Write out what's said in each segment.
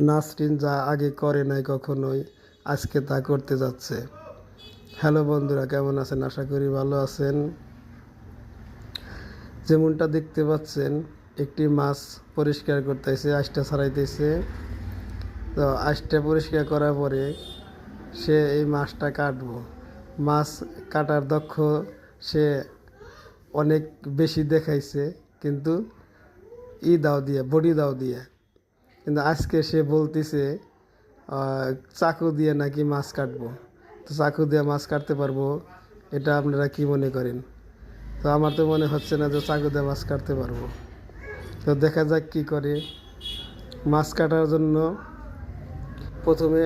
নাসরিন যা আগে করে নাই কখনোই, আজকে তা করতে যাচ্ছে। হ্যালো বন্ধুরা, কেমন আছেন? আশা করি ভালো আছেন। যেমনটা দেখতে পাচ্ছেন, একটি মাছ পরিষ্কার করতেছে, আঁশটা ছাড়াইতেছে। তো আঁশটা পরিষ্কার করার পরে সে এই মাছটা কাটবো। মাছ কাটার দক্ষ সে অনেক বেশি দেখাইছে, কিন্তু বডি দাও দিয়ে। কিন্তু আজকে সে বলতেছে চাকু দিয়ে নাকি মাছ কাটবো। তো চাকু দিয়ে মাছ কাটতে পারবো, এটা আপনারা কি মনে করেন? তো আমার তো মনে হচ্ছে না যে চাকু দিয়ে মাছ কাটতে পারবো। তো দেখা যাক কি করে। মাছ কাটার জন্য প্রথমে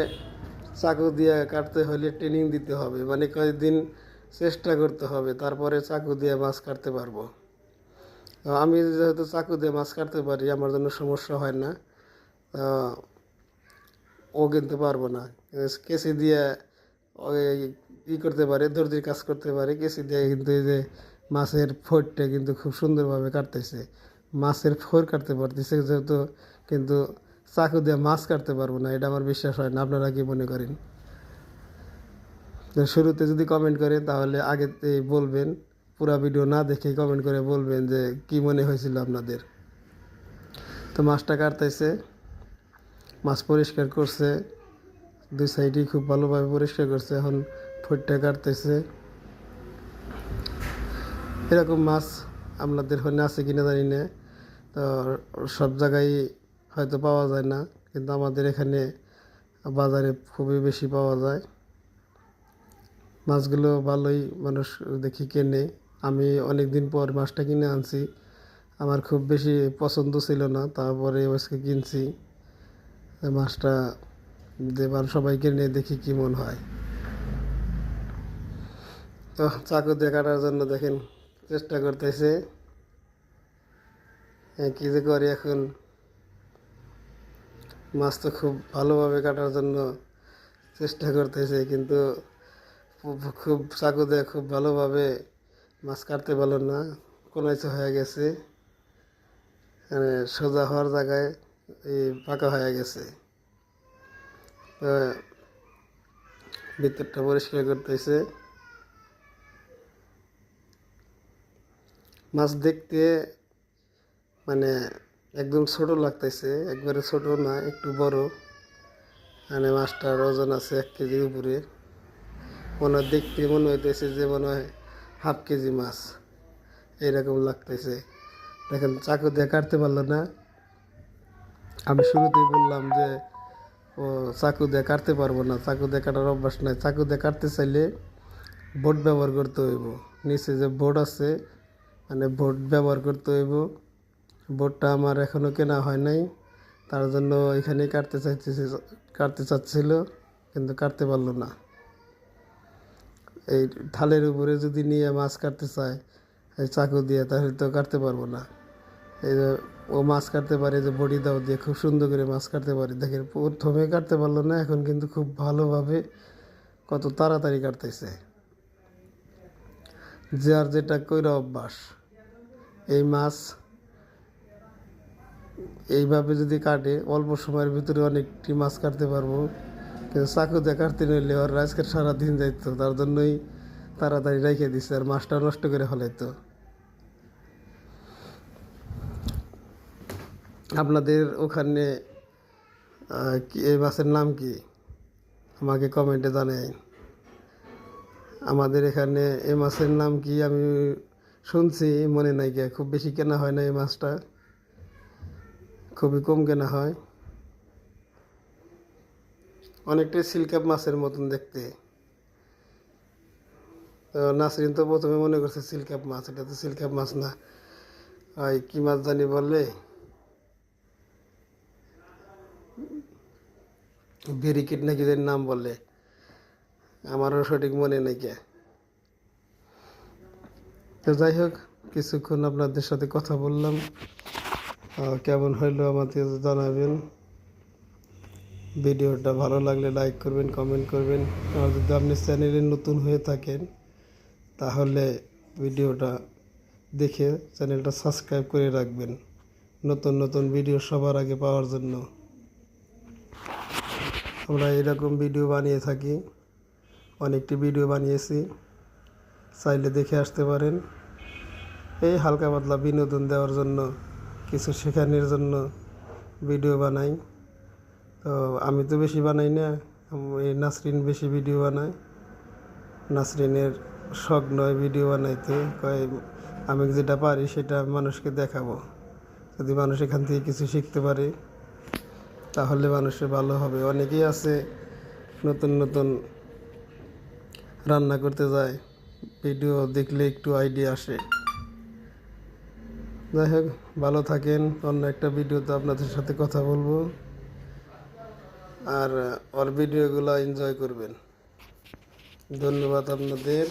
চাকু দিয়ে কাটতে হলে ট্রেনিং দিতে হবে, মানে কয়েকদিন চেষ্টা করতে হবে, তারপরে চাকু দিয়ে মাছ কাটতে পারবো। তো আমি যেহেতু চাকু দিয়ে মাছ কাটতে পারি, আমার জন্য সমস্যা হয় না। ও কিন্তু পারবো না। কেসি দিয়ে করতে পারে, দর্জির কাজ করতে পারে। কেসি দিয়ে কিন্তু এই যে মাছের ফোরটা কিন্তু খুব সুন্দরভাবে কাটতেছে। মাছের ফোর কাটতে পারতেছে যেহেতু, কিন্তু চাকু দিয়ে মাছ কাটতে পারবো না, এটা আমার বিশ্বাস হয় না। আপনারা কি মনে করেন? তো শুরুতে যদি কমেন্ট করেন তাহলে আগে বলবেন, পুরো ভিডিও না দেখে কমেন্ট করে বলবেন যে কি মনে হয়েছিল আপনাদের। তো মাছটা কাটতেছে, মাছ পরিষ্কার করছে, দুই সাইডই খুব ভালোভাবে পরিষ্কার করছে। এখন ফোরটা কাটতেছে। এরকম মাছ আপনাদের ওখানে আছে কিনা জানি না। তো সব জায়গায় হয়তো পাওয়া যায় না, কিন্তু আমাদের এখানে বাজারে খুবই বেশি পাওয়া যায়। মাছগুলো ভালোই মানুষ দেখি কেনে। আমি অনেক দিন পর মাছটা কিনে আনছি, আমার খুব বেশি পছন্দ ছিল না, তারপরে আজকে কিনছি। মাছটা দেবার সবাই কিনে দেখি কি মন হয়। তো চাকু দিয়ে কাটার জন্য দেখেন চেষ্টা করতেছে, কী যে করি এখন। মাছ তো খুব ভালোভাবে কাটার জন্য চেষ্টা করতেছে, কিন্তু খুব চাকু দিয়ে খুব ভালোভাবে মাছ কাটতে পারল না, কোনাইছে হয়ে গেছে। মানে সোজা হওয়ার জায়গায় এই পাকা হয়ে গেছে। তো ভিতরটা পরিষ্কার করতেছে। মাছ দেখতে মানে একদম ছোট লাগতেছে, একবারে ছোট না, একটু বড়। মানে মাছটার ওজন আছে 1 কেজির উপরে। দেখতে মনে হইতেছে যে মনে হয় হাফ কেজি মাছ, এইরকম লাগতেছে। দেখেন চাকু দিয়ে কাটতে পারলো না। আমি শুরুতেই বললাম যে ও চাকু দিয়ে কাটতে পারবো না, চাকু দিয়ে কাটার অভ্যাস নাই। চাকু দিয়ে কাটতে চাইলে বোর্ড ব্যবহার করতে হইব। নিচে যে বোর্ড আছে, মানে বোর্ড ব্যবহার করতে হইব। বোর্ডটা আমার এখনও কেনা হয় নাই, তার জন্য এখানেই কাটতে চাচ্ছিল, কিন্তু কাটতে পারলো না। এই থালের উপরে যদি নিয়ে মাছ কাটতে চায় এই চাকু দিয়ে, তাহলে তো কাটতে পারবো না। এই যে ও মাছ কাটতে পারে, যে বডি দাও দিয়ে খুব সুন্দর করে মাছ কাটতে পারে। দেখেন প্রথমে কাটতে পারলো না, এখন কিন্তু খুব ভালোভাবে কত তাড়াতাড়ি কাটতেছে। যে আর যেটা কইরা অভ্যাস। এই মাছ এইভাবে যদি কাটে অল্প সময়ের ভিতরে অনেকটি মাছ কাটতে পারবো, কিন্তু চাকু দিয়ে কাটতে নিলে ওর আজকের সারাদিন যাইতো, তার জন্যই তাড়াতাড়ি রেখে দিছে, আর মাছটা নষ্ট করে ফেলাইতো। আপনাদের ওখানে এই মাছের নাম কি আমাকে কমেন্টে জানাই। আমাদের এখানে এই মাছের নাম কি আমি শুনছি, মনে নাই গিয়া। খুব বেশি কেনা হয় না এই মাছটা, খুবই কম কেনা হয়। অনেকটাই সিলকাপ মাছের মতন দেখতে। তো নাসরিন তো প্রথমে মনে করছে সিলকাপ মাছ, এটা তো সিলকাপ মাছ না। ওই কী মাছ জানি বললে, ব্যারিকেড নাকি যেন নাম বলে, আমারও সঠিক মনে নেই কে। তো যাই হোক, কিছুক্ষণ আপনাদের সাথে কথা বললাম, কেমন হইলো আমাদের জানাবেন। ভিডিওটা ভালো লাগলে লাইক করবেন, কমেন্ট করবেন। আর যদি আপনি চ্যানেলে নতুন হয়ে থাকেন তাহলে ভিডিওটা দেখে চ্যানেলটা সাবস্ক্রাইব করে রাখবেন, নতুন নতুন ভিডিও সবার আগে পাওয়ার জন্য। আমরা এরকম ভিডিও বানিয়ে থাকি, অনেকটি ভিডিও বানিয়েছি, চাইলে দেখে আসতে পারেন। এই হালকা পাতলা বিনোদন দেওয়ার জন্য, কিছু শেখানোর জন্য ভিডিও বানাই। তো আমি তো বেশি বানাই না, এই নাসরিন বেশি ভিডিও বানায়। নাসরিনের শখ নয় ভিডিও বানাইতে, কয় আমি যেটা পারি সেটা মানুষকে দেখাবো, যদি মানুষ এখান থেকে কিছু শিখতে পারে তাহলে মানুষের ভালো হবে। অনেকেই আছে নতুন নতুন রান্না করতে যায়, ভিডিও দেখলে একটু আইডিয়া আসে। যাই হোক, ভালো থাকেন। অন্য একটা ভিডিওতে আপনাদের সাথে কথা বলবো, আর ওর ভিডিওগুলো এনজয় করবেন। ধন্যবাদ আপনাদের।